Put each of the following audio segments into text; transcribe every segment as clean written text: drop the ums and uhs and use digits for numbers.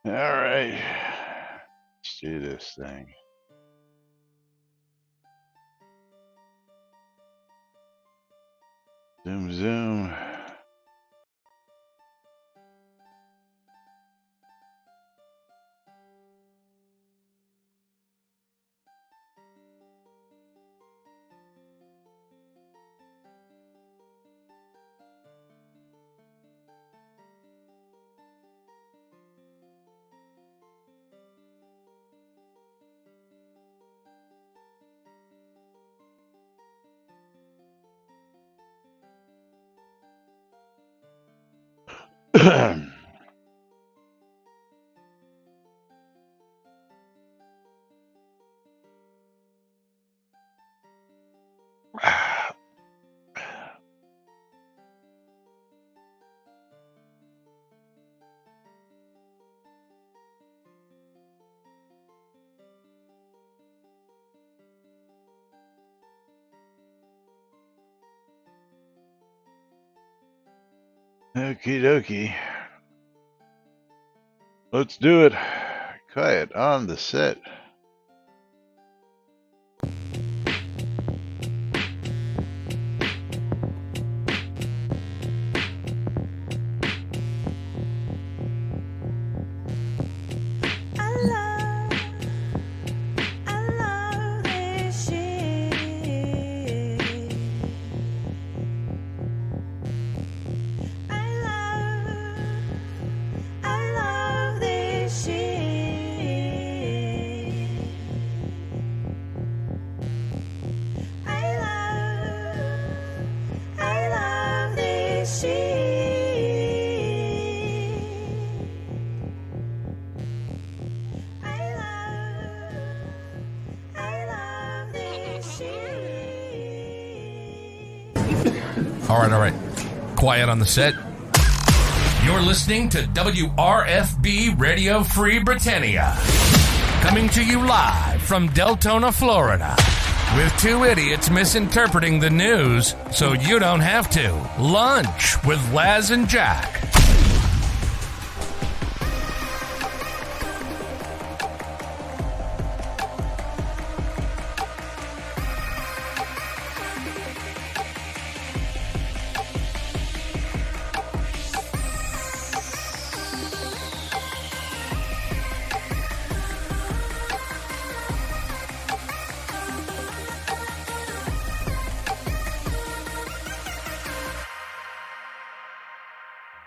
All right. Let's do this thing. Zoom, zoom. Okie dokie. Let's do it. Quiet on the set. All right. Quiet on the set. You're listening to WRFB Radio Free Britannia. Coming to you live from Deltona, Florida. With two idiots misinterpreting the news so you don't have to. Lunch with Laz and Jack.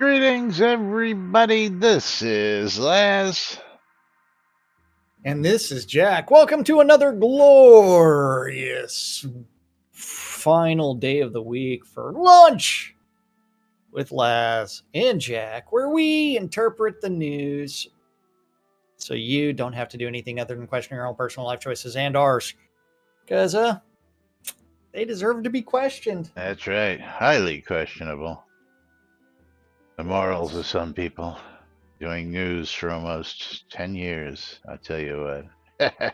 Greetings, everybody. This is Laz. And this is Jack. Welcome to another glorious final day of the week for lunch with Laz and Jack, where we interpret the news so you don't have to do anything other than question your own personal life choices and ours. Because they deserve to be questioned. That's right. Highly questionable. The morals of some people. Doing news for almost 10 years, I'll tell you what.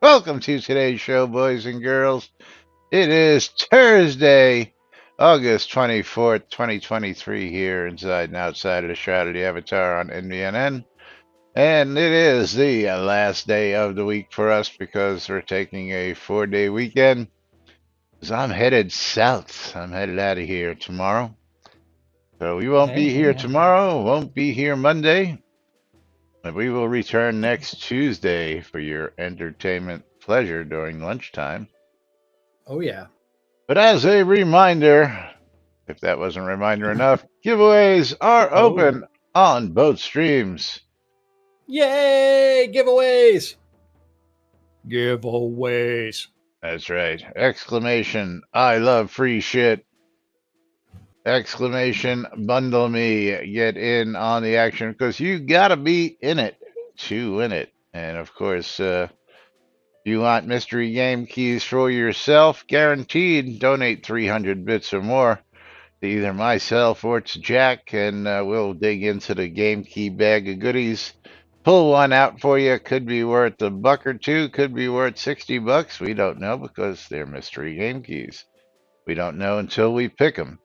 Welcome to today's show, boys and girls. It is Thursday, August 24th, 2023, here inside and outside of the Shroud of the Avatar on NBNN. And it is the last day of the week for us because we're taking a 4-day weekend. So I'm headed south. I'm headed out of here tomorrow. So we won't be here tomorrow, won't be here Monday, but we will return next Tuesday for your entertainment pleasure during lunchtime. Oh, yeah. But as a reminder, if that wasn't a reminder enough, giveaways are open on both streams. Yay! Giveaways! Giveaways. That's right. Exclamation, I love free shit. Exclamation, bundle me, get in on the action, because you gotta be in it to win it. And of course, you want mystery game keys for yourself, guaranteed, donate 300 bits or more to either myself or to Jack, and we'll dig into the game key bag of goodies. Pull one out for you. Could be worth $1 or $2, could be worth $60. We don't know because they're mystery game keys. We don't know until we pick them.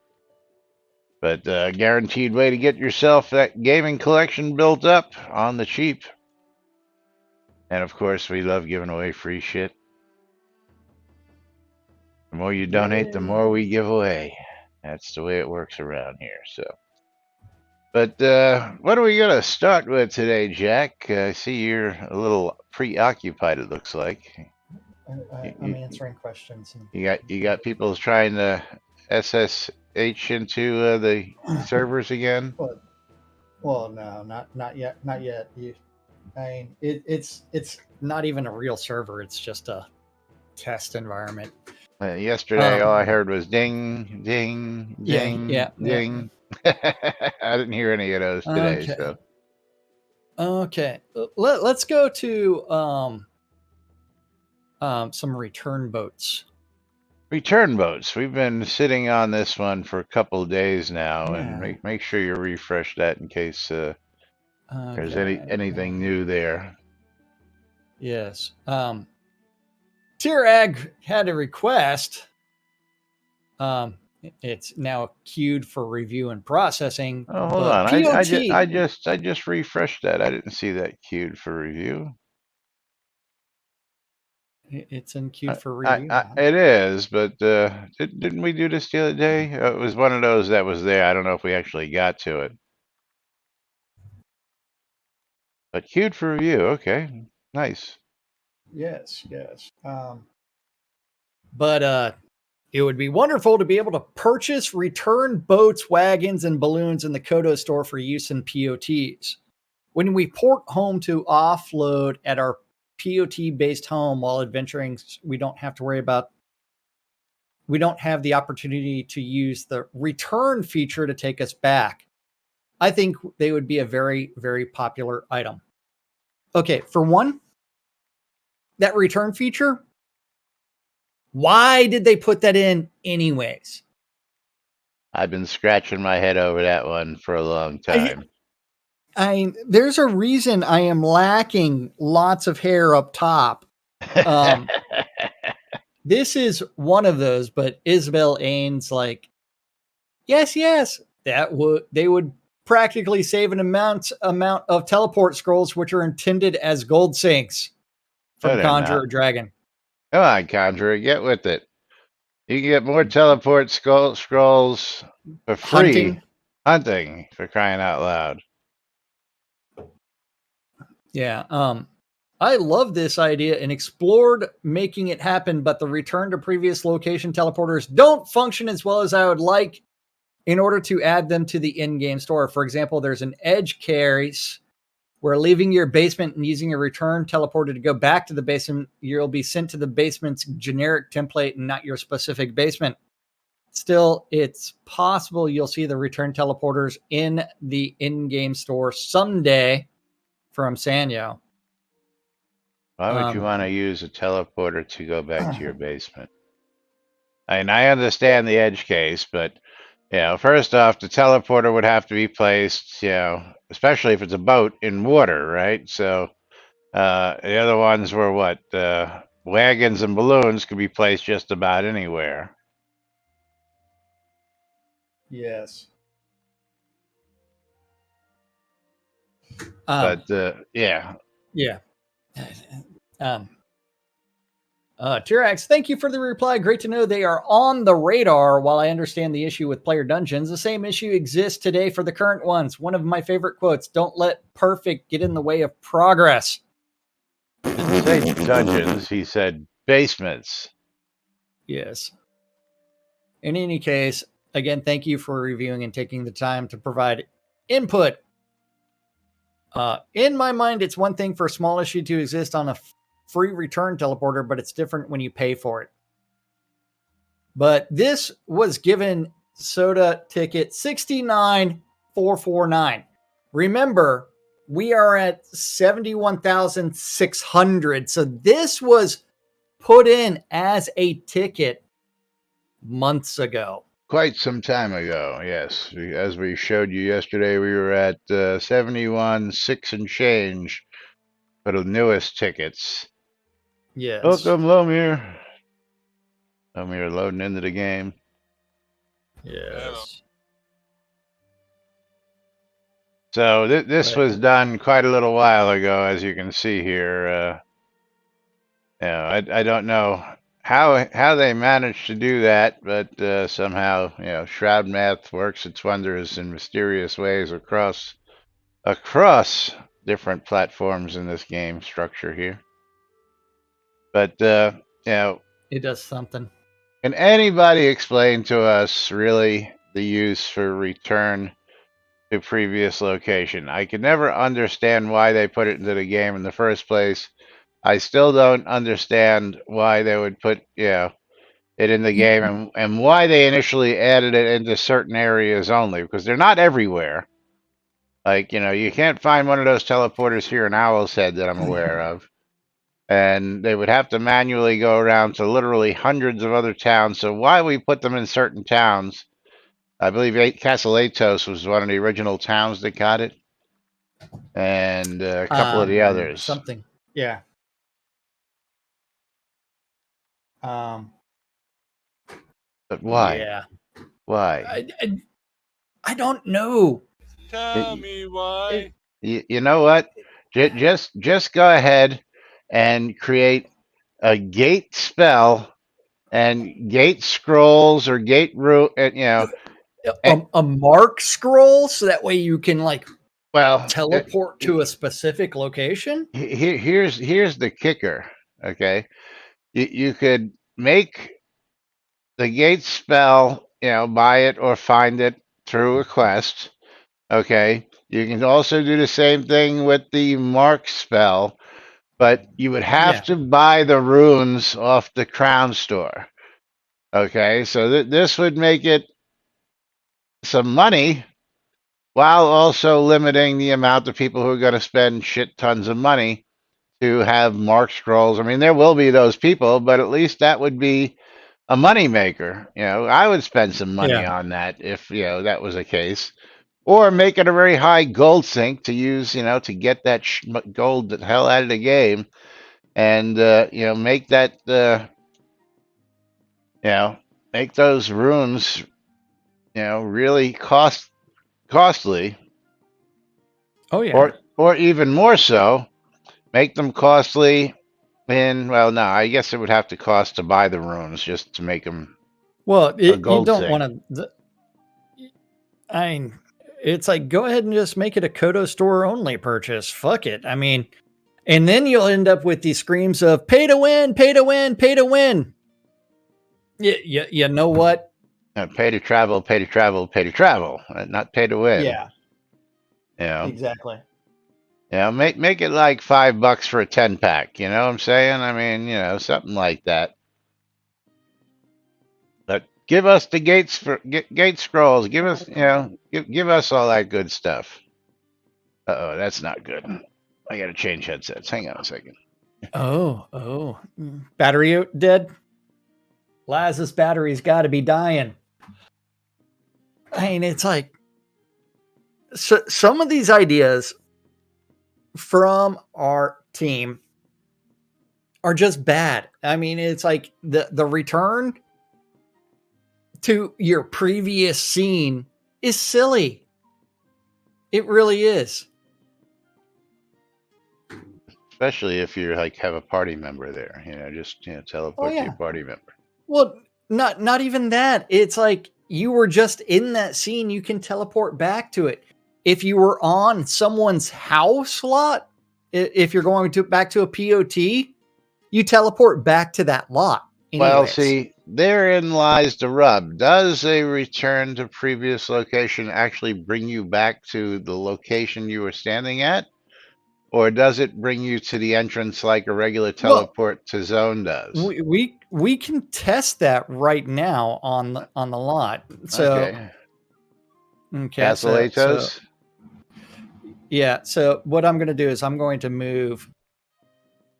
But guaranteed way to get yourself that gaming collection built up on the cheap. And of course, we love giving away free shit. The more you donate, the more we give away. That's the way it works around here. So, but what are we gonna start with today, Jack? I see you're a little preoccupied. It looks like I'm answering questions. you got people trying to SSH into the servers again. Well, no, not yet, not yet. It's not even a real server. It's just a test environment. Yesterday, all I heard was ding, ding, ding, Yeah. ding. I didn't hear any of those today. Okay. So Okay. Let's go to some return boats. return boats. We've been sitting on this one for a couple of days now, and Yeah. make sure you refresh that in case there's anything new there. Yes. Tirag had a request. It's now queued for review and processing. Oh, hold on. I just refreshed that. I didn't see that queued for review. It's in queued for review. It is, but didn't we do this the other day? It was one of those that was there. I don't know if we actually got to it. But queued for review. Okay, nice. Yes. But it would be wonderful to be able to purchase return boats, wagons, and balloons in the Kodo store for use in POTs. When we port home to offload at our POT-based home while adventuring, we don't have the opportunity to use the return feature to take us back. I think they would be a very, very popular item. Okay, for one, that return feature, why did they put that in anyways? I've been scratching my head over that one for a long time. There's a reason I am lacking lots of hair up top. This is one of those, but Isabel Ains like, yes, they would practically save an amount of teleport scrolls, which are intended as gold sinks from Conjurer Dragon. Come on, Conjurer, get with it. You can get more teleport scrolls for free. Hunting, for crying out loud. Yeah. I love this idea and explored making it happen, but the return to previous location teleporters don't function as well as I would like in order to add them to the in-game store. For example, there's an edge case where leaving your basement and using a return teleporter to go back to the basement, you'll be sent to the basement's generic template and not your specific basement. Still, it's possible you'll see the return teleporters in the in-game store someday from Sanyo. Why would you want to use a teleporter to go back to your basement? I mean, I understand the edge case, but first off, the teleporter would have to be placed, especially if it's a boat in water, right? So the other ones were what? Wagons and balloons could be placed just about anywhere. Yes. But yeah. Tirax, thank you for the reply. Great to know they are on the radar. While I understand the issue with player dungeons, the same issue exists today for the current ones. One of my favorite quotes: "Don't let perfect get in the way of progress." Didn't say dungeons, he said basements. Yes. In any case, again, thank you for reviewing and taking the time to provide input. In my mind, it's one thing for a small issue to exist on a free return teleporter, but it's different when you pay for it. But this was given soda ticket 69,449. Remember, we are at 71,600. So this was put in as a ticket months ago. Quite some time ago, yes. As we showed you yesterday, we were at 71,600 and change for the newest tickets. Yes. Welcome, Lomir. Lomir loading into the game. Yes. So this But was done quite a little while ago, as you can see here. I don't know how they managed to do that, but somehow Shroud math works its wonders in mysterious ways across different platforms in this game structure here. But it does something. can anybody explain to us really the use for return to previous location? I could never understand why they put it into the game in the first place. I still don't understand why they would put it in the game, and why they initially added it into certain areas only, because they're not everywhere. Like, you can't find one of those teleporters here in Owl's Head that I'm aware of. And they would have to manually go around to literally hundreds of other towns. So why we put them in certain towns? I believe Castle Atos was one of the original towns that got it, and a couple of the others. Something. Yeah. Um, But why? yeah. Why? I don't know. Tell me why. You know what? Just go ahead and create a gate spell and gate scrolls or gate root. A mark scroll, so that way you can Well, teleport to a specific location. here's the kicker. Okay, you could make the gate spell, buy it or find it through a quest. Okay, you can also do the same thing with the mark spell, but you would have to buy the runes off the crown store. Okay, so this would make it some money while also limiting the amount of people who are going to spend shit tons of money to have mark scrolls. I mean, there will be those people, but at least that would be a money maker. I would spend some money on that if that was the case, or make it a very high gold sink to use, to get that gold the hell out of the game, and make that make those runes really costly. Oh yeah. Or even more so, make them costly well, no, I guess it would have to cost to buy the runes just to make them Well, a you gold don't sink. want to. I mean, it's like, go ahead and just make it a Kodo store only purchase. Fuck it. I mean, and then you'll end up with these screams of pay to win, pay to win, pay to win. You know what? Pay to travel, pay to travel, pay to travel, not pay to win. Yeah, exactly. Make it like $5 for a 10-pack. You know what I'm saying? I mean, something like that. But give us the gate scrolls. Give us, give us all that good stuff. Uh-oh, that's not good. I gotta change headsets. Hang on a second. Oh, battery dead. Laz's battery's got to be dying. I mean, it's like, so some of these ideas from our team are just bad. I mean, it's like the return to your previous scene is silly. It really is. Especially if you have a party member there, just teleport to your party member. Well, not even that. It's like you were just in that scene. You can teleport back to it. If you were on someone's house lot, if you're going back to a POT, you teleport back to that lot. Anyways. Well, see, therein lies the rub. Does a return to previous location actually bring you back to the location you were standing at? Or does it bring you to the entrance like a regular teleport to zone does? We can test that right now on the lot. So, okay, Castle Atos? Yeah. So what I'm going to do is I'm going to move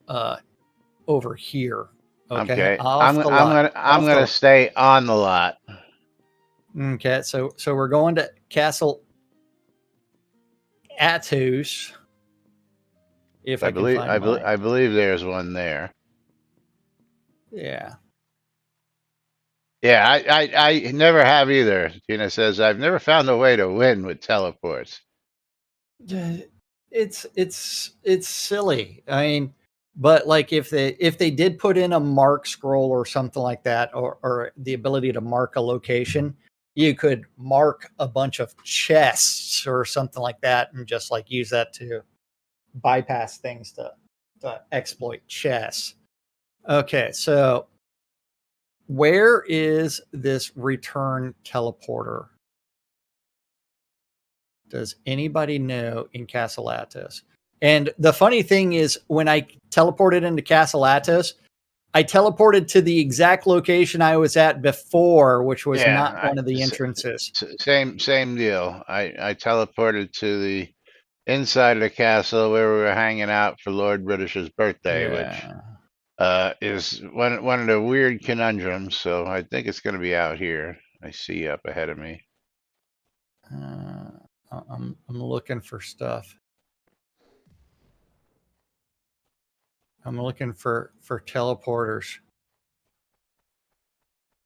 over here. Okay. I'm gonna stay on the lot. Okay. So we're going to Castle Atos. If I believe, can find I believe there's one there. Yeah. Yeah, I never have either. Tina says, I've never found a way to win with teleports. It's silly. I mean, but like if they did put in a mark scroll or something like that, or the ability to mark a location, you could mark a bunch of chests or something like that, and just like use that to bypass things to exploit chests. Okay, so where is this return teleporter? Does anybody know in Castle Atos? And the funny thing is, when I teleported into Castle Atos, I teleported to the exact location I was at before, which was not Yeah, one of the entrances. same deal. I teleported to the inside of the castle where we were hanging out for Lord British's birthday, which Yeah. is one of the weird conundrums. So I think it's going to be out here. I see up ahead of me. I'm looking for stuff. I'm looking for teleporters.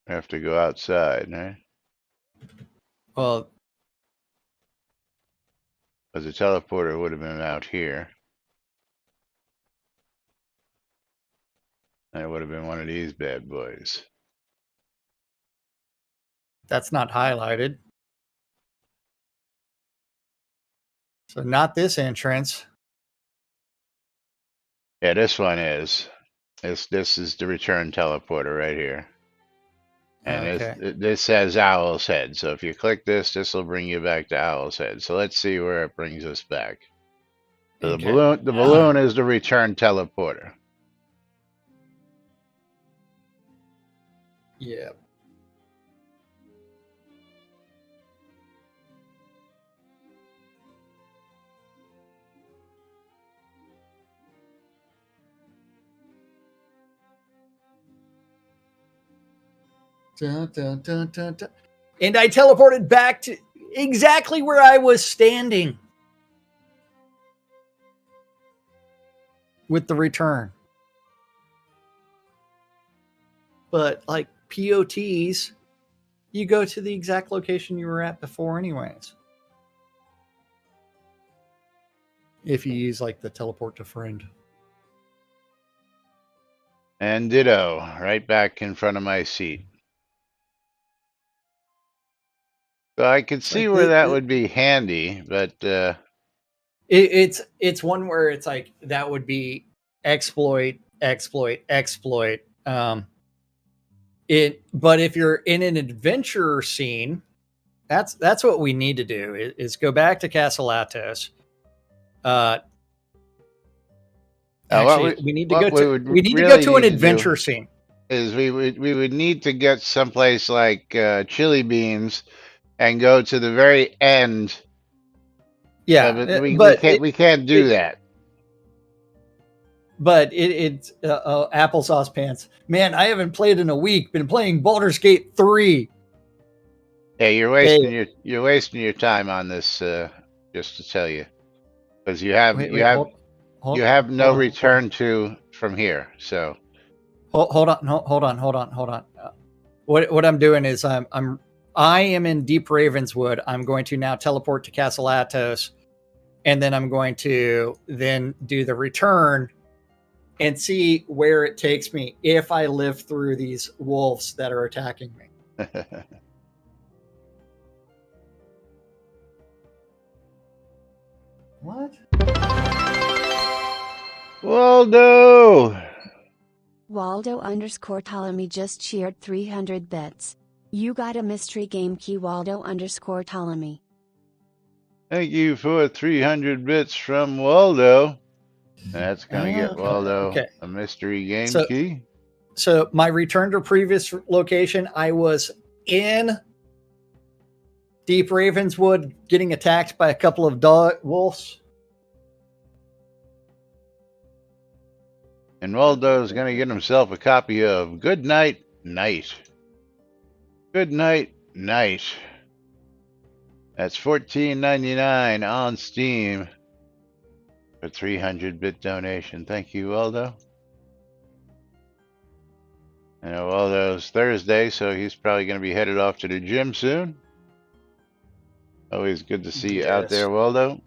I have to go outside, right? Well, Because the teleporter would have been out here. And it would have been one of these bad boys. that's not highlighted. So not this entrance. Yeah, this one is. This is the return teleporter right here. And Okay. this says Owl's Head. So if you click this will bring you back to Owl's Head. So let's see where it brings us back. So Okay. the balloon is the return teleporter. Yeah. Dun, dun, dun, dun, dun. And I teleported back to exactly where I was standing with the return. But like POTs, you go to the exact location you were at before, anyways. If you use like the teleport to friend. And ditto, right back in front of my seat. So I could see Like where that would be handy, but it's one where it's like that would be exploit. But if you're in an adventure scene, that's what we need to do is go back to Castle Atos. Actually, we need to go to an adventure scene. Is we would need to get someplace like Chili Beans and go to the very end. Yeah, but we can't do that. But it's applesauce pants. Man, I haven't played in a week. Been playing Baldur's Gate 3. Yeah, you're wasting your time on this. Just to tell you, because you have no return to from here. So hold on. What I'm doing is I am in Deep Ravenswood. I'm going to now teleport to Castle Atos, and then I'm going to then do the return and see where it takes me if I live through these wolves that are attacking me. What? Waldo _ Ptolemy just cheered 300 bits. You got a mystery game key, Waldo _ Ptolemy. Thank you for 300 bits from Waldo. That's going to get Waldo a mystery game key. So my return to previous location, I was in Deep Ravenswood getting attacked by a couple of wolves. And Waldo's going to get himself a copy of Good Night, Night. Good Night, Night. That's $14.99 on Steam. A 300-bit donation. Thank you, Waldo. I know Waldo's Thursday, so he's probably going to be headed off to the gym soon. Always good to see you out there, Waldo.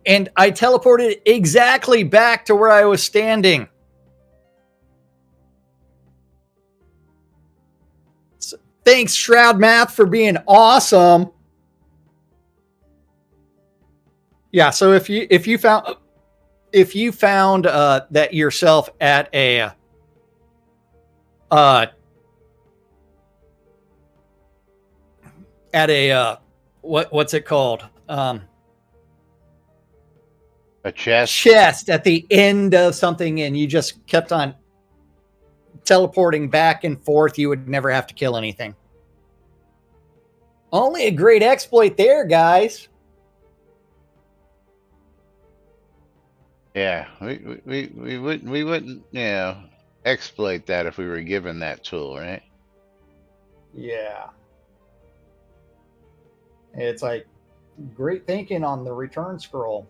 And I teleported exactly back to where I was standing. So, thanks, Shroud Math, for being awesome. Yeah, so if you found that yourself at a what's it called? A chest. Chest at the end of something, and you just kept on teleporting back and forth, you would never have to kill anything. Only a great exploit there, guys. Yeah, we wouldn't exploit that if we were given that tool, right? Yeah. It's like great thinking on the return scroll.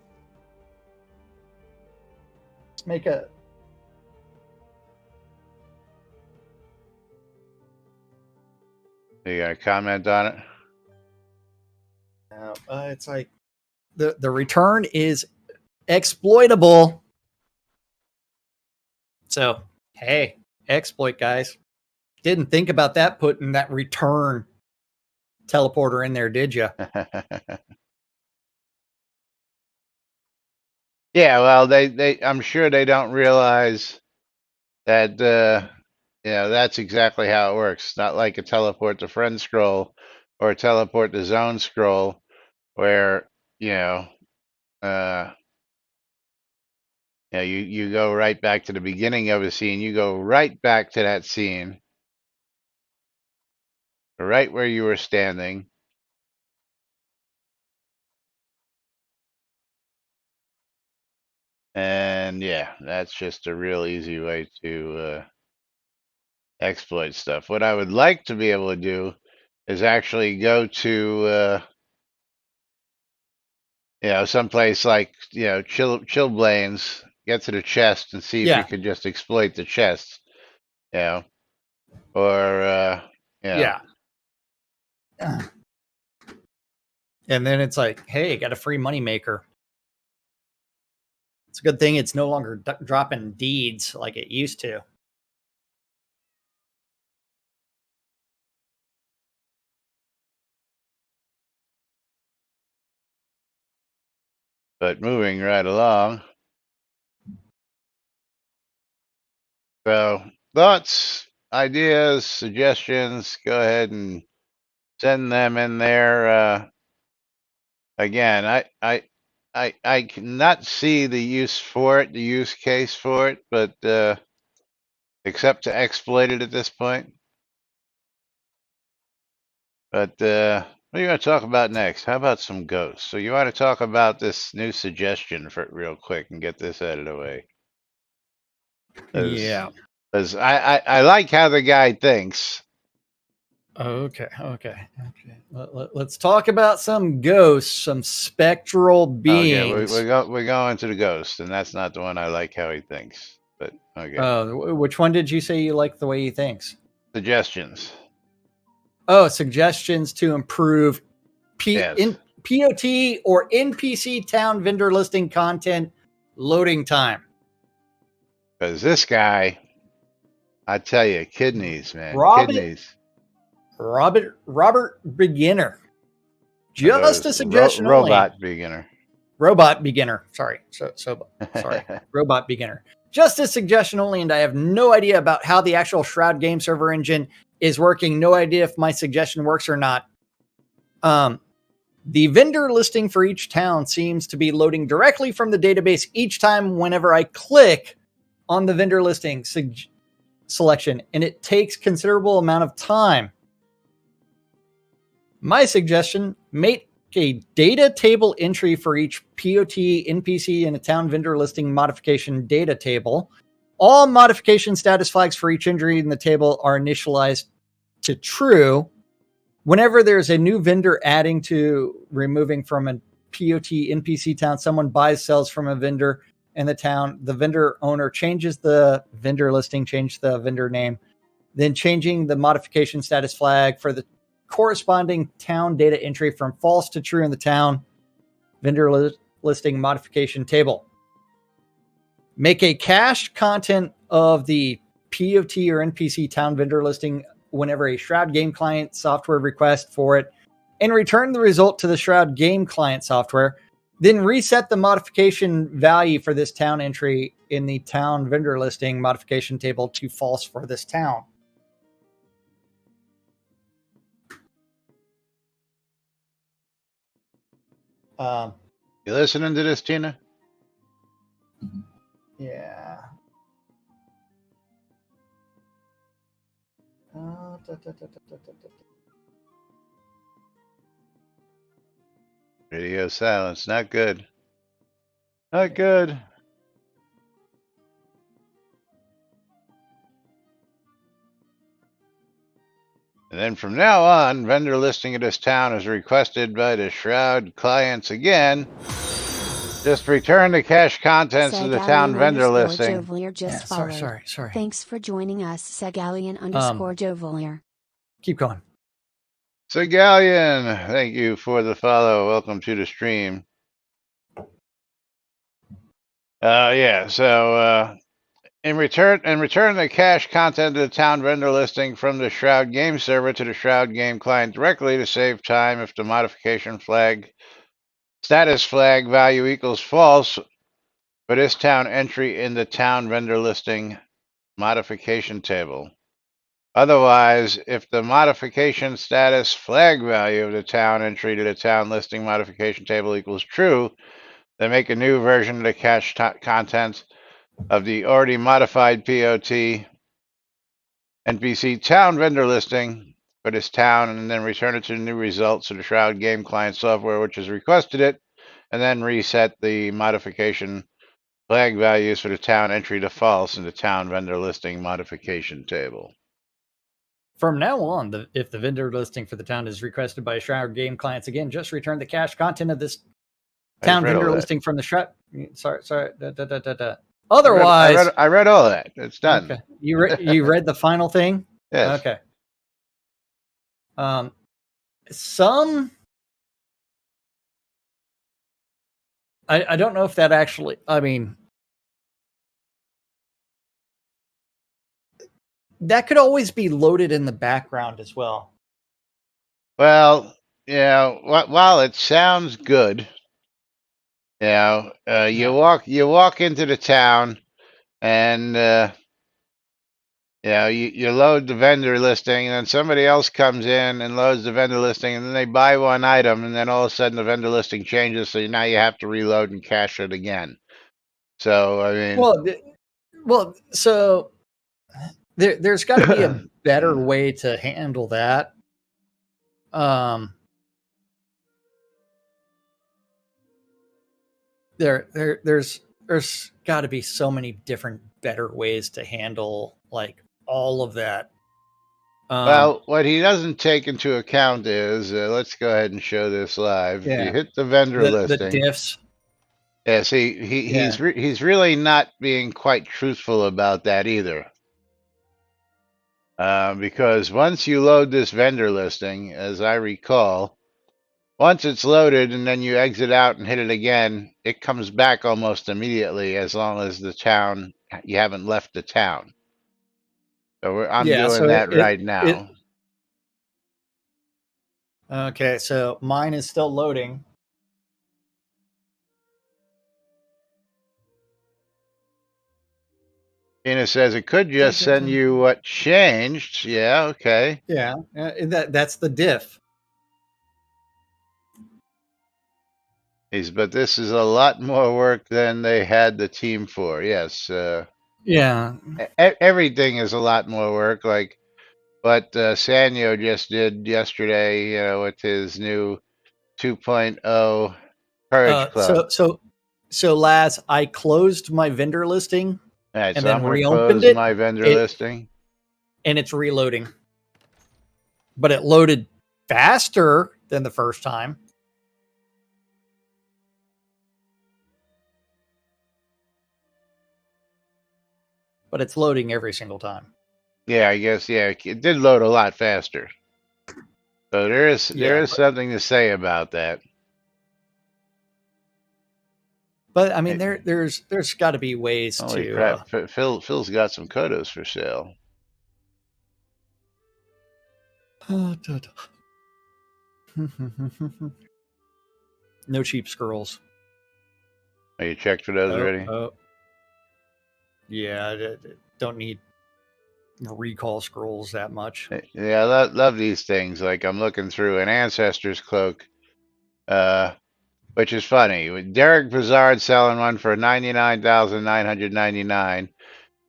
Let's make a You got a comment on it? it's like the return is exploitable. So, hey, exploit, guys. Didn't think about that, putting that return teleporter in there, did you? Yeah, well, I'm sure they don't realize that that's exactly how it works. It's not like a teleport to friend scroll or a teleport to zone scroll where uh you go right back to the beginning of a scene. You go right back to that scene, right where you were standing. And yeah, that's just a real easy way to exploit stuff. What I would like to be able to do is actually go to someplace like Chillblains, get to the chest and see if you Yeah. could just exploit the chest, you know, or Yeah. And then it's like, hey, got a free moneymaker. It's a good thing it's no longer dropping deeds like it used to. But moving right along. So thoughts, ideas, suggestions, go ahead and send them in there. Again, I cannot see the use for it, the use case for it, but except to exploit it at this point. But what are you going to talk about next? How about some ghosts? So you want to talk about this new suggestion for real quick and get this out of the way? Yeah. Because I like how the guy thinks. Okay. Let's talk about some ghosts, some spectral beings. Okay, we're going to the ghost, and that's not the one I like how he thinks. But okay. Which one did you say you like the way he thinks? Suggestions. Oh, suggestions to improve Yes. POT or NPC town vendor listing content loading time. Because this guy, I tell you, kidneys, man. Kidneys. Robert Beginner. Just a suggestion Robot only. beginner. Robot beginner. Sorry. Sorry. Robot beginner. Just a suggestion only, and I have no idea about how the actual Shroud game server engine is working. No idea if my suggestion works or not. The vendor listing for each town seems to be loading directly from the database each time whenever I click on the vendor listing selection, and it takes considerable amount of time. My suggestion, make a data table entry for each POT, NPC, and a town vendor listing modification data table. All modification status flags for each entry in the table are initialized to true. Whenever there's a new vendor adding to removing from a POT NPC town, someone buys, sells from a vendor in the town, the vendor owner changes the vendor listing, change the vendor name, then changing the modification status flag for the corresponding town data entry from false to true in the town. Vendor listing modification table. Make a cached content of the POT or NPC town vendor listing whenever a Shroud game client software request for it, and return the result to the Shroud game client software. Then reset the modification value for this town entry in the town vendor listing modification table to false for this town. You listening to this, Tina? Yeah. Radio silence. Not good. Not good. And then from now on, vendor listing of this town is requested by the Shroud clients again. Just return the cache contents of the town vendor listing. Just Sorry. Thanks for joining us, Segalian_Jovalier. Keep going. Segalian, thank you for the follow. Welcome to the stream. In return the cache content of the town vendor listing from the Shroud game server to the Shroud game client directly to save time if the modification flag status flag value equals false for this town entry in the town vendor listing modification table. Otherwise, if the modification status flag value of the town entry to the town listing modification table equals true, then make a new version of the cache content of the already modified POT NPC town vendor listing for this town, and then return it to the new results to the Shroud game client software which has requested it, and then reset the modification flag values for the town entry to false in the town vendor listing modification table. From now on, if the vendor listing for the town is requested by Shroud game clients again, just return the cache content of this town vendor listing from the Shroud. Sorry. Otherwise, I read all that. It's done. Okay. You read the final thing? Yes. Okay. I don't know if that actually, I mean, that could always be loaded in the background as well. Well, while it sounds good, you walk into the town and you load the vendor listing, and then somebody else comes in and loads the vendor listing, and then they buy one item, and then all of a sudden the vendor listing changes, so now you have to reload and cache it again. So I mean, so there's got to be a better way to handle that. There's got to be so many different better ways to handle like all of that. Well, what he doesn't take into account is, let's go ahead and show this live. Yeah. If you hit the vendor listing, the diffs. Yeah, see, he's really not being quite truthful about that either. Because once you load this vendor listing, as I recall, once it's loaded and then you exit out and hit it again, it comes back almost immediately as long as you haven't left the town. So I'm doing that right now. Okay, so mine is still loading. Tina says it could just send you what changed. Yeah, okay. Yeah, that's the diff. But this is a lot more work than they had the team for. Yes. Yeah. Everything is a lot more work. Like what Sanyo just did yesterday, with his new 2.0 Courage Club. So Laz, I closed my vendor listing. All right, and so then I'm going to reopened close my vendor listing. And it's reloading. But it loaded faster than the first time. But it's loading every single time. Yeah, I guess, it did load a lot faster. So there is something to say about that. But I mean, Hey, there's got to be ways holy to. crap! Phil's got some Kodos for sale. No cheap scrolls. Are you checked for those Oh, already? oh, yeah. Don't need recall scrolls that much. Yeah, I love these things. Like I'm looking through an Ancestors cloak, uh, which is funny. With Derek Brassard selling one for 99,999,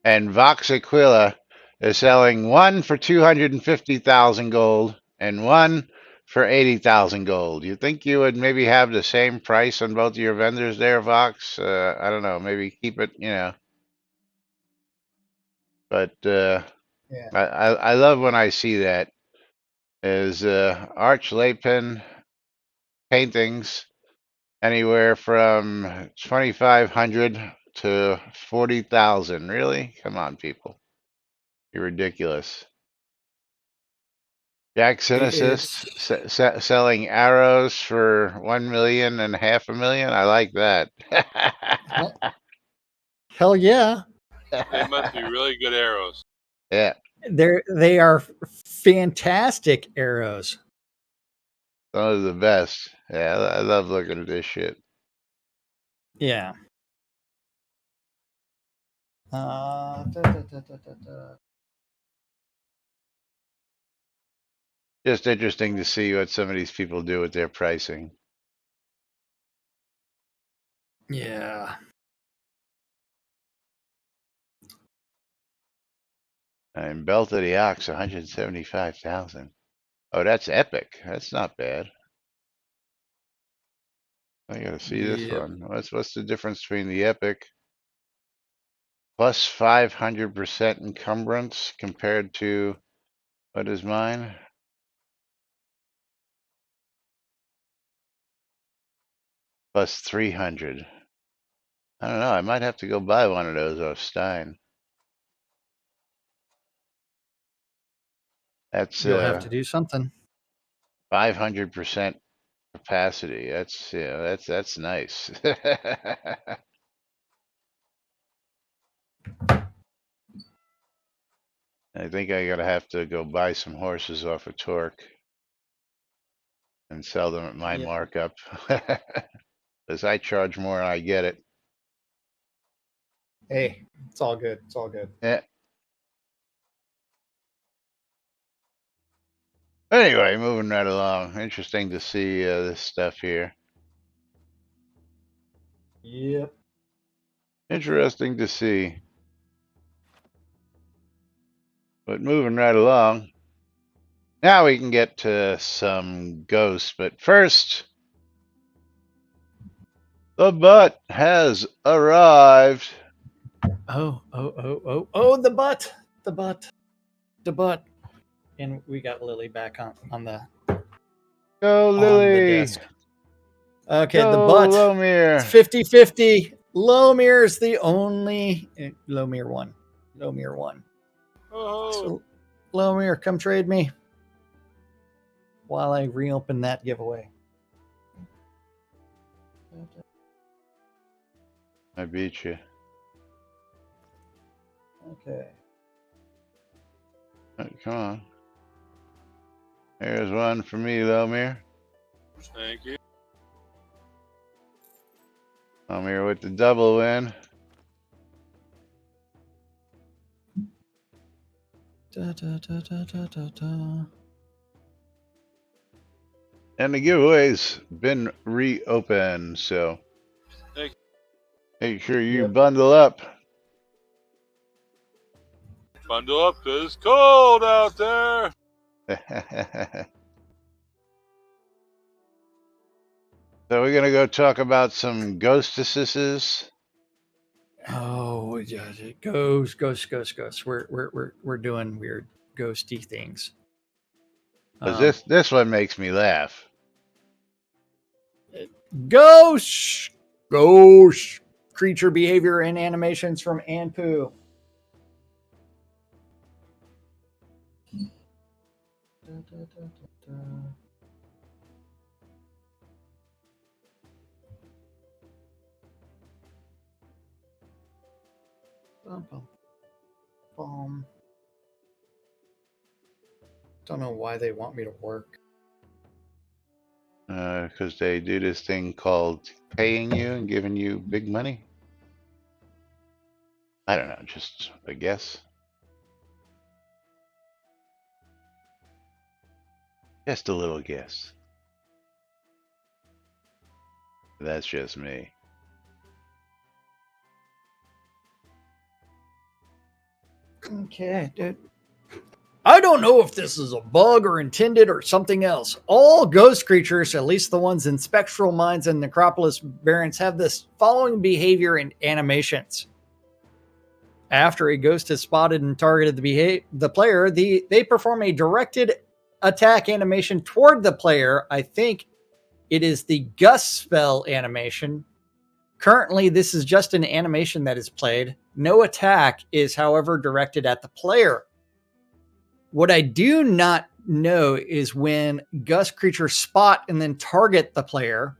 and Vox Aquila is selling one for 250,000 gold and one for 80,000 gold. You think you would maybe have the same price on both of your vendors there, Vox? I don't know. Maybe keep it, But Yeah. I love when I see that. Is Arch Lapin paintings anywhere from 2,500 to 40,000? Really? Come on, people. You're ridiculous. Jack Synesist It's selling arrows for 1 million and half a million. I like that. hell yeah. They must be really good arrows. Yeah, They are fantastic arrows. those are the best. Yeah, I love looking at this shit. Yeah. Da, da, da, da, da, da. Just interesting to see what some of these people do with their pricing. Yeah. And Belt of the Ox, 175,000. Oh, that's epic. That's not bad. I gotta see this Yep. one. What's the difference between the epic plus 500% encumbrance compared to what is mine? Plus 300. I don't know. I might have to go buy one of those off Stein. That's You'll have to do something. 500% capacity. That's nice. I think I gotta have to go buy some horses off of Torque and sell them at my Yeah. markup. Because I charge more and I get it. Hey, it's all good. It's all good. Yeah. Anyway, moving right along. Interesting to see this stuff here. Yep. Interesting to see. But moving right along. Now we can get to some ghosts. But first, the butt has arrived. Oh, the butt. The butt. The butt. And we got Lily back on Go, the Lily. desk. Okay, the Go, butt. It's Lomir. 50-50. Lomir is the only Lomir one. Lomir one. Oh, So Lomir, come trade me while I reopen that giveaway. I beat you. Okay. Come on. Here's one for me, Lomir. thank you. Lomir with the double win. Da, da, da, da, da, da, da. And the giveaway's been reopened, so Thank make sure you Yep. bundle up. Bundle up, 'cause it's cold out there. So we're gonna go talk about some ghostesses. Oh, yeah, ghosts. We're doing weird ghosty things. Cause this one makes me laugh. Ghost creature behavior and animations from Anpu. Bum, bum, bum. Don't know why they want me to work. Because they do this thing called paying you and giving you big money. I don't know, just a guess. Just a little guess. That's just me. Okay, dude. I don't know if this is a bug or intended or something else. All ghost creatures, at least the ones in Spectral Mines and Necropolis variants, have this following behavior and animations. After a ghost has spotted and targeted the player, they perform a directed attack animation toward the player. I think it is the Gust spell animation. Currently, this is just an animation that is played. No attack is, however, directed at the player. What I do not know is when gust creatures spot and then target the player,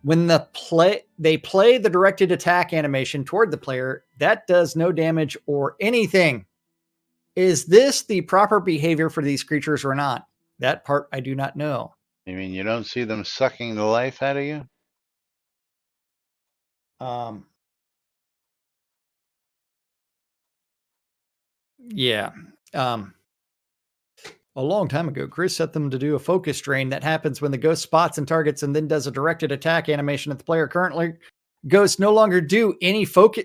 when they play the directed attack animation toward the player, that does no damage or anything. Is this the proper behavior for these creatures or not? That part I do not know. You mean you don't see them sucking the life out of you? Yeah. A long time ago, Chris set them to do a focus drain that happens when the ghost spots and targets and then does a directed attack animation at the player. Currently, ghosts no longer do any focus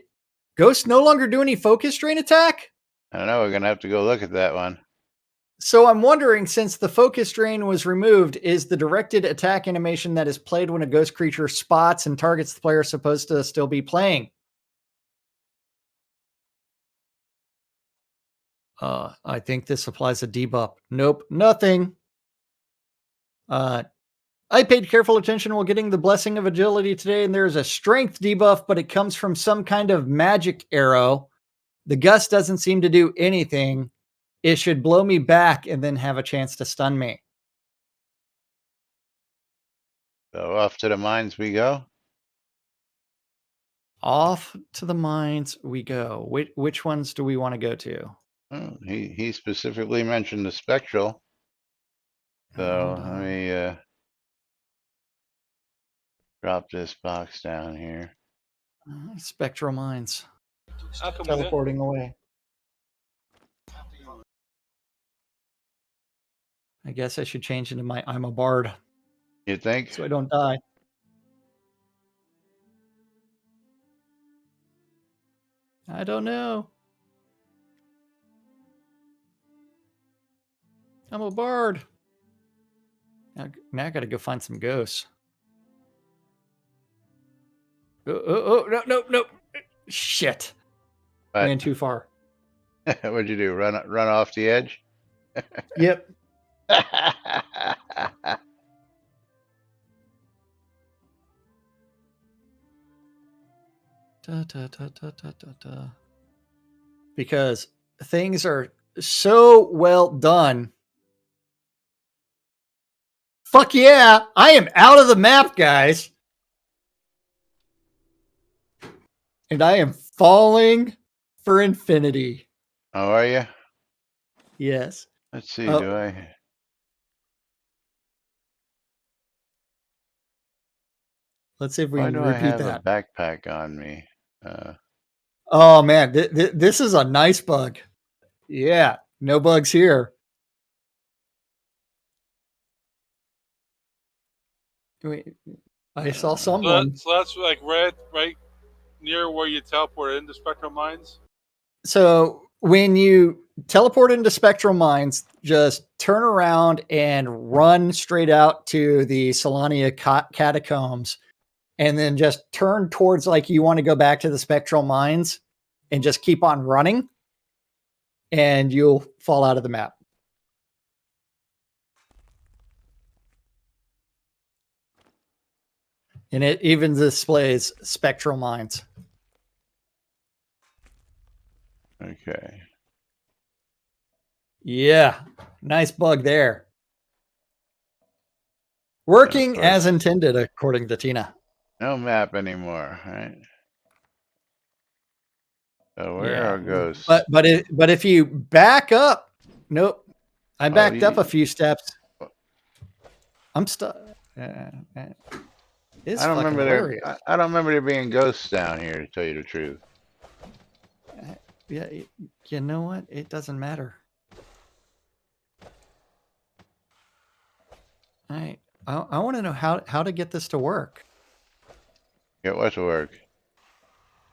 drain attack? I don't know, we're going to have to go look at that one. So I'm wondering, since the focus drain was removed, is the directed attack animation that is played when a ghost creature spots and targets the player supposed to still be playing? I think this applies a debuff. Nope, nothing. I paid careful attention while getting the Blessing of Agility today, and there's a strength debuff, but it comes from some kind of magic arrow. The gust doesn't seem to do anything. It should blow me back and then have a chance to stun me. So off to the mines we go. Off to the mines we go. Which ones do we want to go to? Oh, he specifically mentioned the spectral. So let me drop this box down here. Spectral mines. How come Teleporting away. I guess I should change into my I'm a bard You think? so I don't die. I don't know. I'm a bard. Now I gotta go find some ghosts. Oh, no. Shit. What? Ran too far. What'd you do? Run off the edge? Yep. Because things are so well done. Fuck yeah, I am out of the map, guys. And I am falling for infinity. How are you? Yes. Let's see, do I? Let's see if we Why can do I repeat have that. a backpack on me? Oh man, this is a nice bug. Yeah, no bugs here. Wait, I saw someone. So that's like right near where you teleport into Spectral Mines. So when you teleport into Spectral Mines, just turn around and run straight out to the Solania catacombs, and then just turn towards like you want to go back to the Spectral Mines, and just keep on running, and you'll fall out of the map. And it even displays Spectral Mines. Okay. Yeah, nice bug there. Working as intended, according to Tina. No map anymore, right? So where are ghosts? But if you back up, nope. I backed up a few steps. I'm stuck. It's fucking hilarious. I don't remember there being ghosts down here, to tell you the truth. Yeah, you know what? It doesn't matter. I want to know how to get this to work. Get what to work?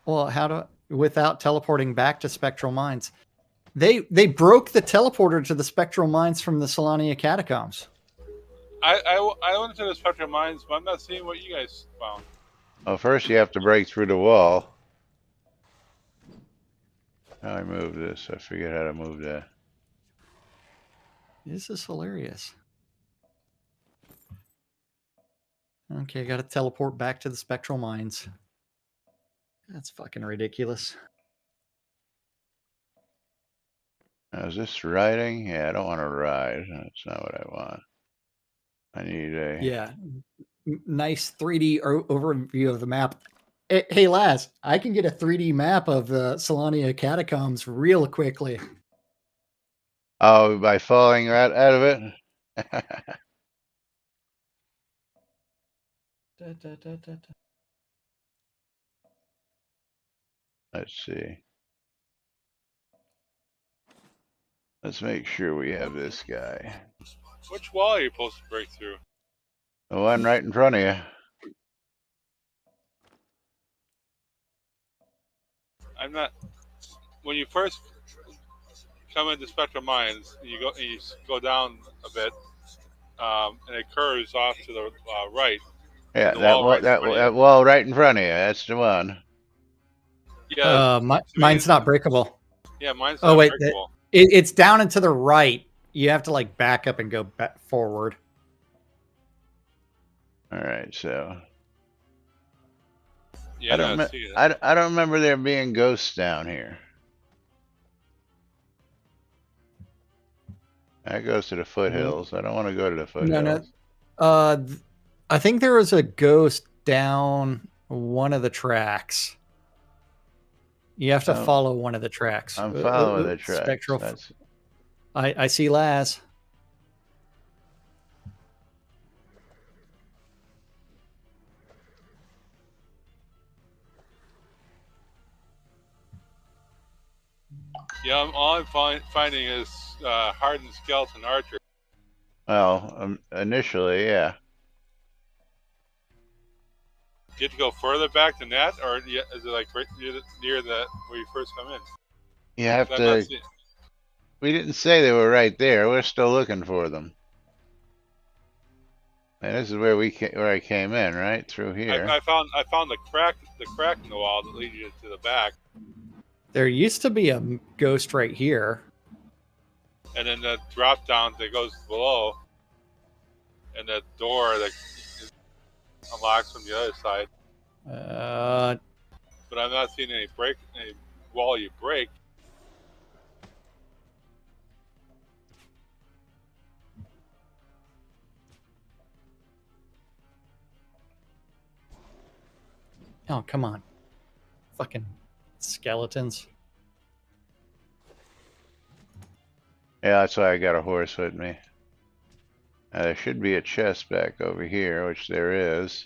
Well, how to without teleporting back to Spectral Mines. They broke the teleporter to the Spectral Mines from the Solania catacombs. I went to the Spectral Mines, but I'm not seeing what you guys found. Well, first you have to break through the wall. How I move this? I forget how to move that. This is hilarious. Okay, I got to teleport back to the Spectral Mines. That's fucking ridiculous. Now, is this riding? Yeah, I don't want to ride. That's not what I want. I need a... Yeah. Nice 3D overview of the map. Hey, Laz, I can get a 3D map of the Solania catacombs real quickly. Oh, by falling right out of it? Let's see. Let's make sure we have this guy. Which wall are you supposed to break through? The one right in front of you. I'm not. When you first come into Spectral Mines, you go down a bit, and it curves off to the right. Yeah, The that wall right in that front of you. wall right in front of you. That's the one. Yeah, mine's not breakable. Yeah, mine's Oh not wait, breakable. it's down and to the right. You have to like back up and go back forward. All right, so Yeah, I don't remember there being ghosts down here. That goes to the foothills. I don't want to go to the foothills. No. I think there was a ghost down one of the tracks. You have to follow one of the tracks. I'm following the tracks. Spectral. I see Laz. Yeah, all I'm finding is hardened skeleton archer. Well, initially, yeah. Do you have to go further back than that, or is it like right near the where you first come in? You have to. We didn't say they were right there. We're still looking for them. And this is where I came in, right through here. I found the crack in the wall that leads you to the back. There used to be a ghost right here. And then the drop down that goes below, and the door that unlocks from the other side. But I'm not seeing any wall you break. Oh, come on. Fucking skeletons. Yeah, that's why I got a horse with me. There should be a chest back over here, which there is.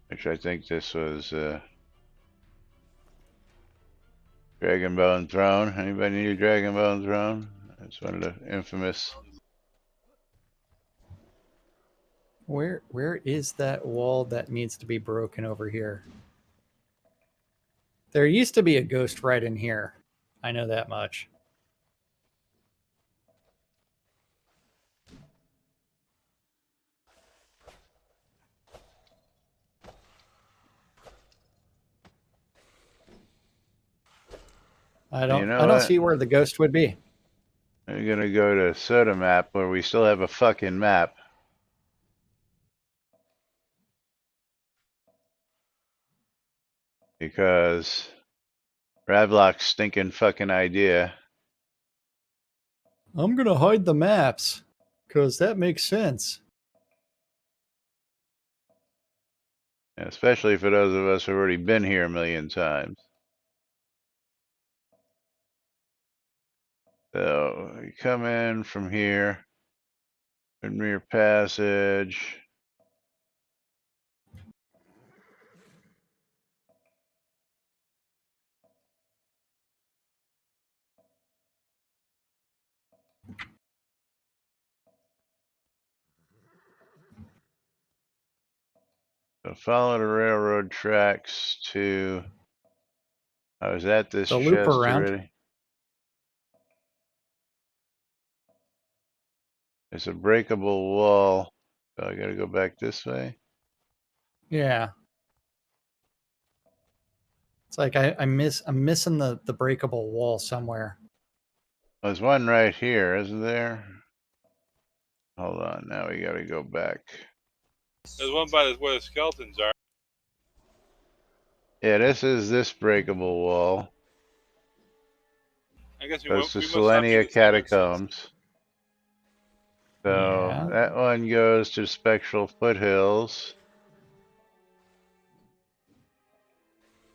Which I think this was Dragon Bone Throne. Anybody need a Dragon Bone Throne? That's one of the infamous. Where is that wall that needs to be broken over here? There used to be a ghost right in here. I know that much. I don't see where the ghost would be. We're gonna go to Soda Map where we still have a fucking map. Because Ravlock's stinking fucking idea. I'm gonna hide the maps, because that makes sense. especially for those of us who've already been here a million times. So you come in from here, Midmere Passage. So follow the railroad tracks to. I was at this The loop chest around. already. It's a breakable wall. So I gotta go back this way. Yeah. It's like I'm missing the breakable wall somewhere. There's one right here, isn't there? Hold on, now we gotta go back. There's one by where the skeletons are. Yeah, this is this breakable wall. I guess Goes to we must not be in Selenia the same instance. Catacombs. So Yeah. that one goes to Spectral Foothills.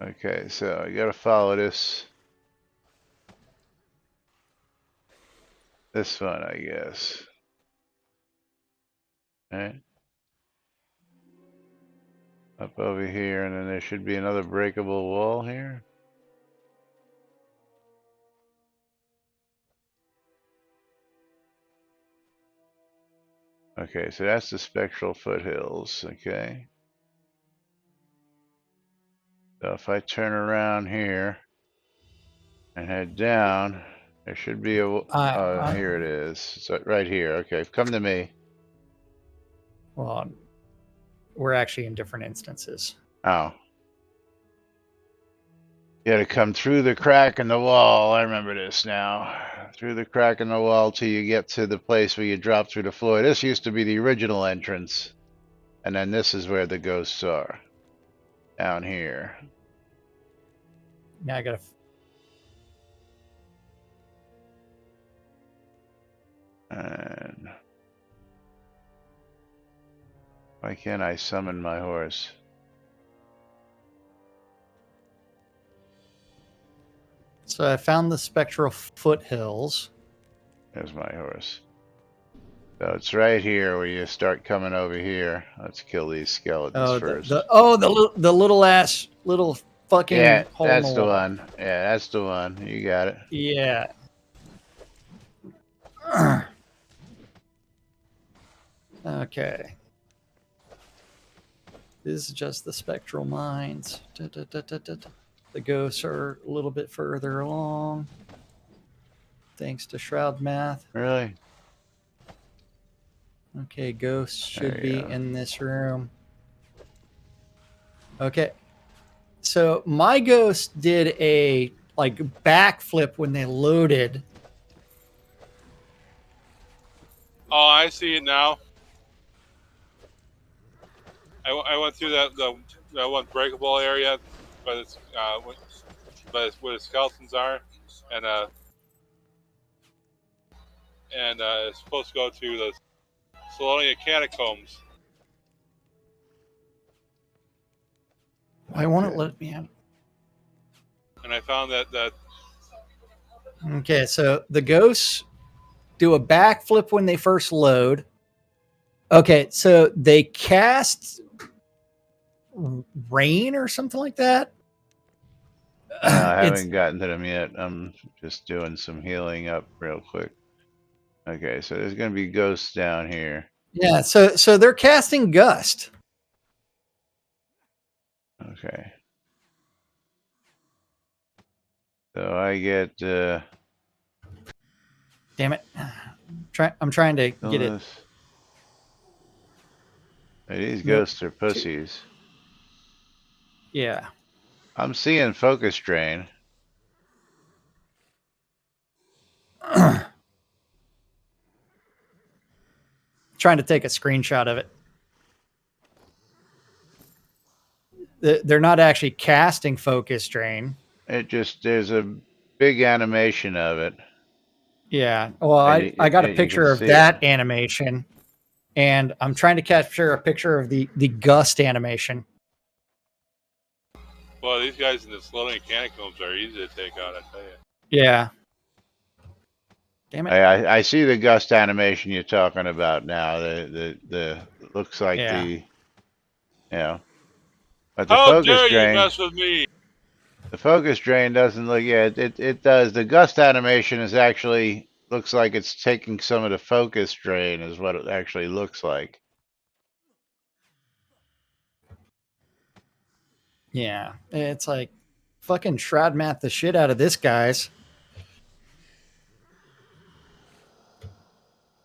Okay, so you gotta follow this one, I guess. Alright. Up over here, and then there should be another breakable wall here. Okay, so that's the Spectral Foothills, okay. So if I turn around here and head down, there should be a, here it is. So right here, okay, come to me. Well, we're actually in different instances. Oh. You gotta come through the crack in the wall. I remember this now. Through the crack in the wall till you get to the place where you drop through the floor. This used to be the original entrance. And then this is where the ghosts are. Down here. Now I gotta. And why can't I summon my horse? So I found the spectral foothills. There's my horse. So it's right here where you start coming over here. Let's kill these skeletons first. The little fucking yeah, hole in that's the the wall. one. Yeah, that's the one. You got it. Yeah. Okay. This is just the spectral mines. The ghosts are a little bit further along. Thanks to Shroud math. Really? Okay, ghosts should There be you go. in this room. Okay. So my ghost did a like backflip when they loaded. Oh, I see it now. I went through that one breakable area, but it's where the skeletons are, and it's supposed to go to the Selenia Catacombs. Why won't it let me out? And I found that Okay, so the ghosts do a backflip when they first load. Okay, so they cast rain or something like that. No, I haven't gotten to them yet. I'm just doing some healing up real quick. Okay, so there's gonna be ghosts down here. Yeah, so they're casting gust. Okay. So I get Damn it. I'm trying to get it. Hey, these Nope. ghosts are pussies. Yeah. I'm seeing focus drain. Trying to take a screenshot of it. They're not actually casting focus drain. There's a big animation of it. Yeah. Well, I got a picture of that animation, and I'm trying to capture a picture of the gust animation. Well, these guys in the floating catacombs are easy to take out, I tell you. Yeah. Damn it. I see the gust animation you're talking about now. The looks like Yeah. the but the How focus dare you drain. mess with me? The focus drain doesn't look. Yeah, it does. The gust animation is actually looks like it's taking some of the focus drain. Is what it actually looks like. Yeah. It's like fucking Shroud math the shit out of this, guys.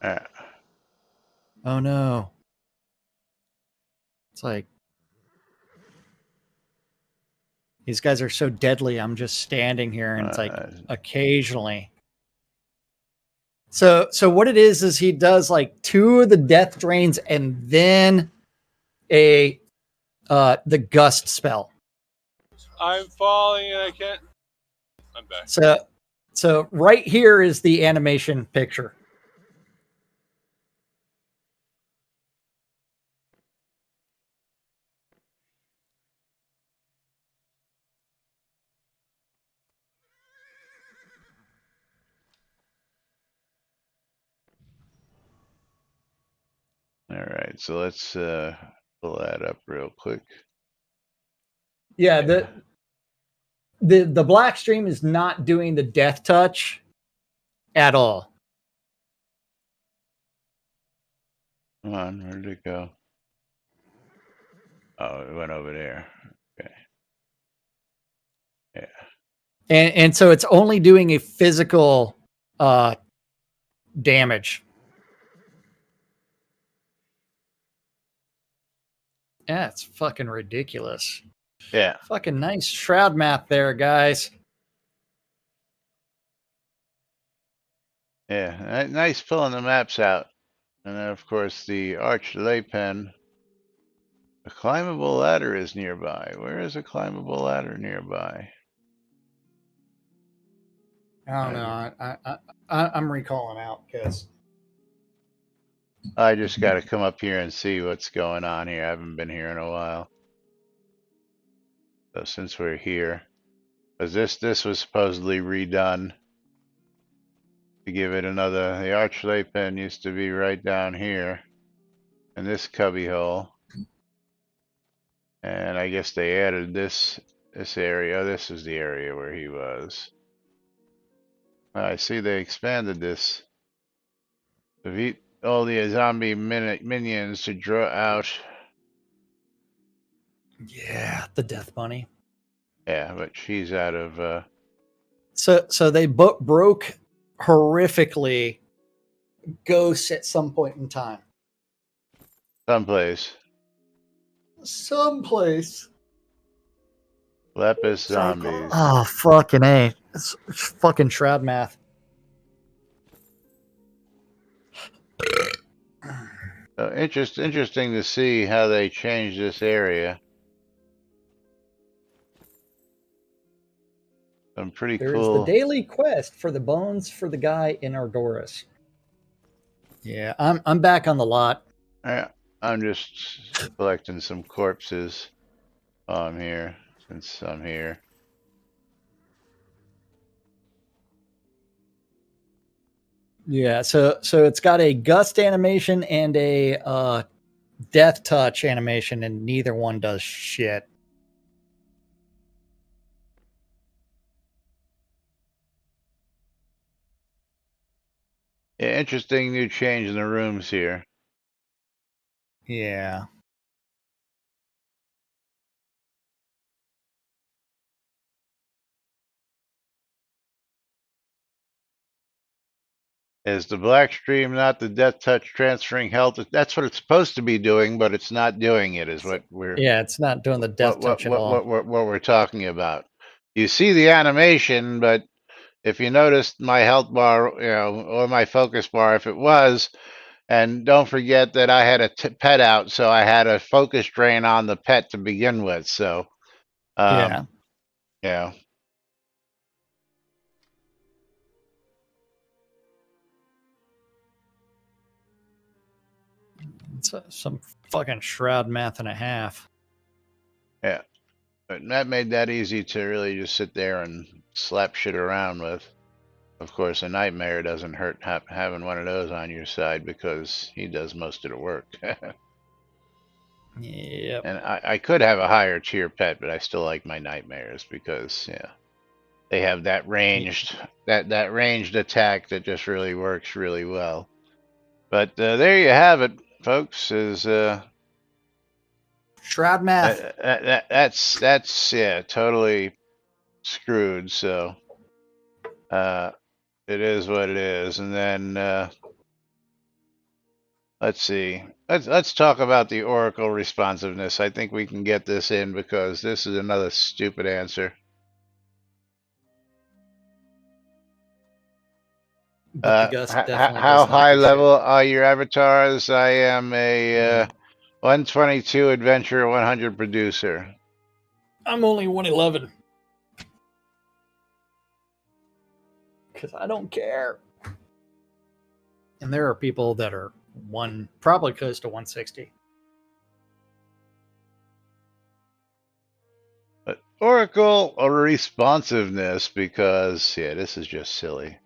Yeah. Oh no. It's like these guys are so deadly. I'm just standing here and it's like Uh, occasionally. So what it is he does like 2 of the death drains and then the gust spell. I'm falling and I can't. I'm back. So right here is the animation picture. all right. So let's pull that up real quick. Yeah, Yeah. the black stream is not doing the death touch at all. Come on, where did it go? Oh, it went over there. Okay. Yeah. And so it's only doing a physical damage. Yeah, it's fucking ridiculous. Yeah. Fucking nice Shroud map there, guys. Yeah. Nice pulling the maps out. And then, of course, the arch lay pen. A climbable ladder is nearby. Where is a climbable ladder nearby? I don't know. I'm recalling out because I just got to come up here and see what's going on here. I haven't been here in a while. So since we're here, because this was supposedly redone to give it another. The arch lay pen used to be right down here in this cubby hole, and I guess they added this area. This is the area where he was. I see they expanded this. Defeat all the zombie minions to draw out. yeah, the Death Bunny. Yeah, but she's out of. So they broke horrifically ghosts at some point in time. Someplace. Someplace. Lepus It's like, zombies. oh fucking A. It's fucking Shroud math. So interesting to see how they changed this area. Some pretty There is the cool. daily quest for the bones for the guy in Ardoris. Yeah, I'm back on the lot. I'm just collecting some corpses while I'm here, since I'm here. Yeah, so it's got a gust animation and a death touch animation, and neither one does shit. Yeah, interesting new change in the rooms here. Yeah. Is the black stream not the death touch transferring health? That's what it's supposed to be doing, but it's not doing it. Is what we're Yeah, it's not doing the death touch at all. what we're talking about. You see the animation, but if you notice my health bar, or my focus bar, if it was, and don't forget that I had a pet out, so I had a focus drain on the pet to begin with. So, Yeah. yeah. It's some fucking Shroud math and a half. Yeah. But that made that easy to really just sit there and slap shit around with. Of course, a nightmare doesn't hurt having one of those on your side because he does most of the work. Yep. And I could have a higher tier pet, but I still like my nightmares because yeah, they have that ranged attack that just really works really well. But there you have it, folks. Is Shroud math. that's yeah, totally screwed. So it is what it is. And then let's see. Let's talk about the Oracle responsiveness. I think we can get this in because this is another stupid answer. But the Gust definitely How does not high do shit. level are your avatars? I am a 122 adventure, 100 producer. I'm only 111. Because I don't care. And there are people that are probably close to 160. But Oracle responsiveness because yeah, this is just silly.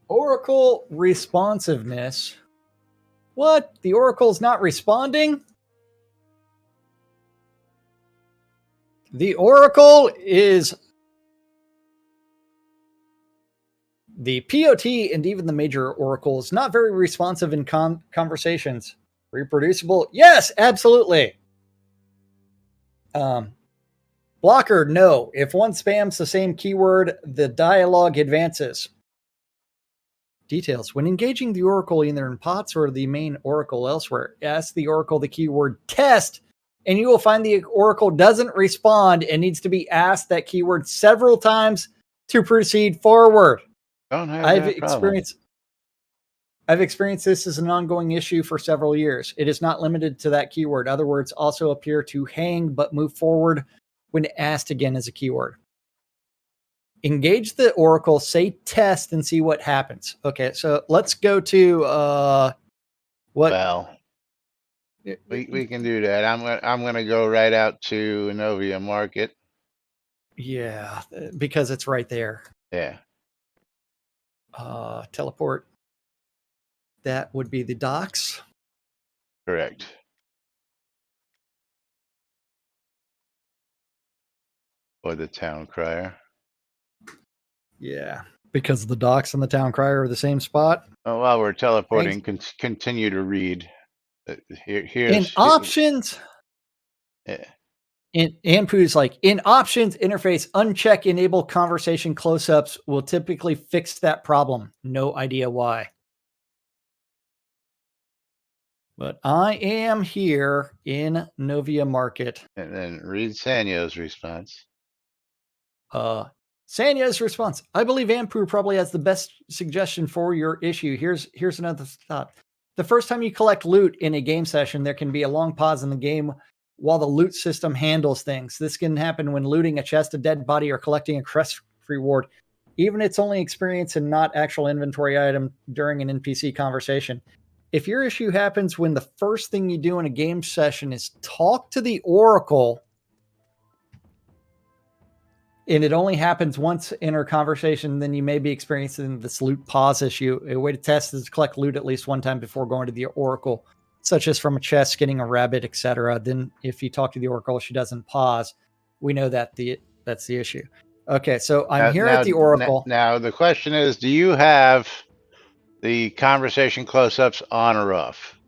Oracle responsiveness. What? The Oracle's not responding? The Oracle is the POT and even the major Oracle is not very responsive in conversations. Reproducible? Yes, absolutely. Blocker? No. If one spams the same keyword, the dialogue advances. Details. When engaging the Oracle either in pots or the main Oracle elsewhere, ask the Oracle the keyword test, and you will find the Oracle doesn't respond and needs to be asked that keyword several times to proceed forward. Don't have I've that problem. experienced this as an ongoing issue for several years. It is not limited to that keyword. Other words also appear to hang but move forward when asked again as a keyword. Engage the Oracle, say test, and see what happens. Okay, so let's go to what? Well, we can do that. I'm gonna go right out to Novia Market. Yeah, because it's right there. Yeah. Teleport. That would be the docks. Correct. Or the town crier. Yeah, because the docks and the town crier are the same spot. Oh, while we're teleporting, continue to read. In options, yeah. in Ampu's like in options interface, uncheck enable conversation close-ups will typically fix that problem. No idea why. But I am here in Novia Market. And then read Sanyo's response. Sanya's response. I believe Ampu probably has the best suggestion for your issue. Here's another thought. The first time you collect loot in a game session, there can be a long pause in the game while the loot system handles things. This can happen when looting a chest, a dead body, or collecting a crest reward. Even it's only experience and not actual inventory item during an NPC conversation. If your issue happens when the first thing you do in a game session is talk to the Oracle, and it only happens once in our conversation, then you may be experiencing this loot pause issue. A way to test is to collect loot at least one time before going to the Oracle, such as from a chest, getting a rabbit, etc. Then if you talk to the Oracle, she doesn't pause. We know that that's the issue. Okay, so I'm here at the Oracle. Now the question is, do you have the conversation close-ups on or off?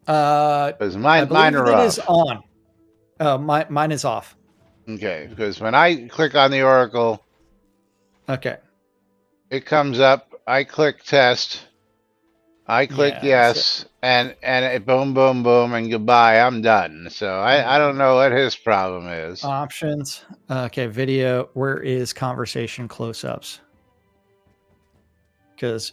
Because mine are off. It is on. Mine is off. Okay, because when I click on the Oracle, okay, it comes up. I click test. I click yes, and it boom, boom, boom, and goodbye. I'm done. So I don't know what his problem is. Options. Okay, video. Where is conversation close-ups? Because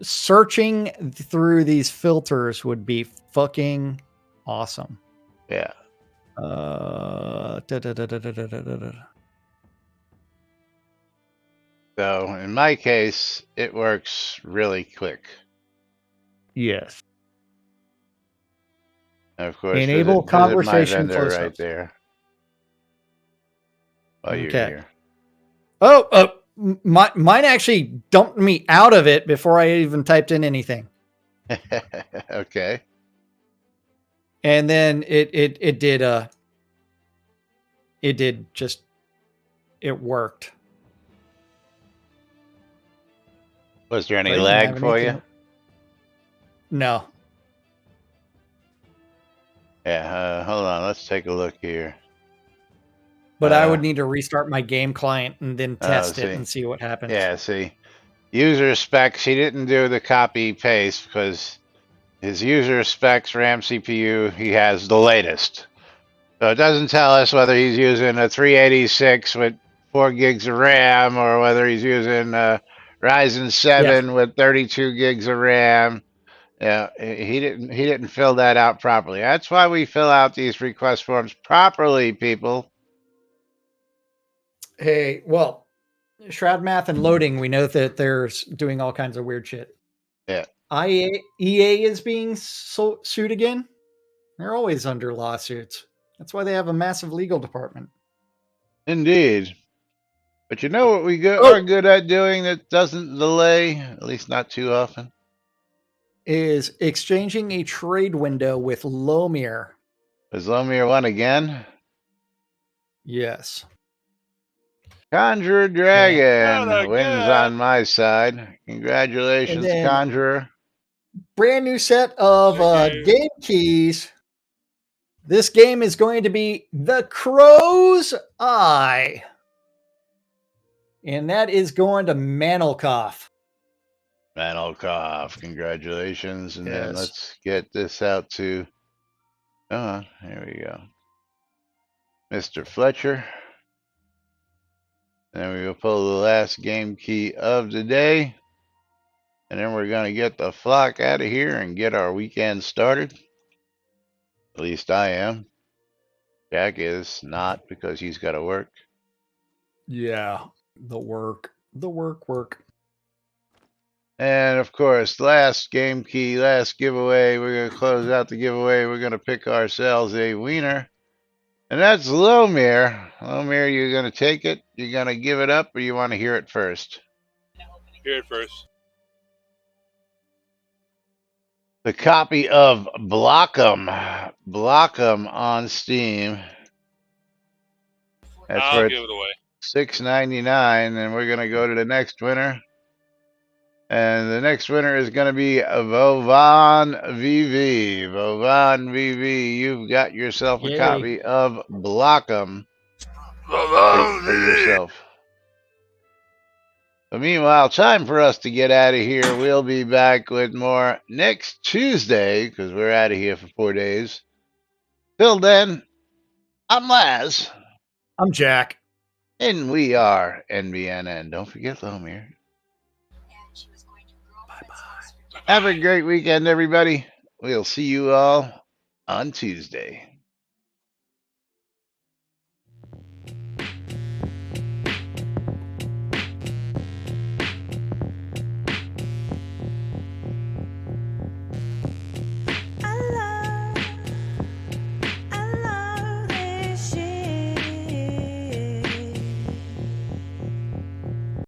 searching through these filters would be fucking awesome. Yeah. So in my case, it works really quick. Yes. And of course, Enable visit my conversation vendor right close-ups. there while you're Okay. here. Oh, mine actually dumped me out of it before I even typed in anything. Okay. And then it worked. Was there any I didn't have lag for anything. you? No. Yeah, hold on. Let's take a look here. But I would need to restart my game client and then test it see. and see what happens. Yeah, see. User specs, he didn't do the copy paste because his user specs RAM CPU, he has the latest. So it doesn't tell us whether he's using a 386 with 4 gigs of RAM or whether he's using a Ryzen 7 with 32 gigs of RAM. Yeah, he didn't fill that out properly. That's why we fill out these request forms properly, people. Hey, well, Shroud Math and loading, we know that they're doing all kinds of weird shit. Yeah. EA is being sued again. They're always under lawsuits. That's why they have a massive legal department. Indeed. But you know what we are good at doing that doesn't delay, at least not too often? Is exchanging a trade window with Lomir. Is Lomir won again? Yes. Conjurer Dragon wins on my side. Congratulations, Conjurer. Brand new set of game keys. This game is going to be The Crow's Eye. And that is going to Manelkoff. Manelkoff, congratulations. And then let's get this out to, here we go. Mr. Fletcher. Then we will pull the last game key of the day. And then we're going to get the flock out of here and get our weekend started. At least I am. Jack is not because he's got to work. Yeah, the work. And of course, last game key, last giveaway. We're going to close out the giveaway. We're going to pick ourselves a wiener. And that's Lomir. Lomir, you're going to take it? You're going to give it up, or you want to hear it first? Hear it first. The copy of Block'em on Steam. I'll give it away. $6.99, and we're going to go to the next winner. And the next winner is going to be Vovan VV. Vovan VV, you've got yourself a copy of Block'em for yourself. But meanwhile, time for us to get out of here. We'll be back with more next Tuesday because we're out of here for 4 days. Till then, I'm Laz. I'm Jack. And we are NBNN. Don't forget Lomir. Bye-bye. Have a great weekend, everybody. We'll see you all on Tuesday.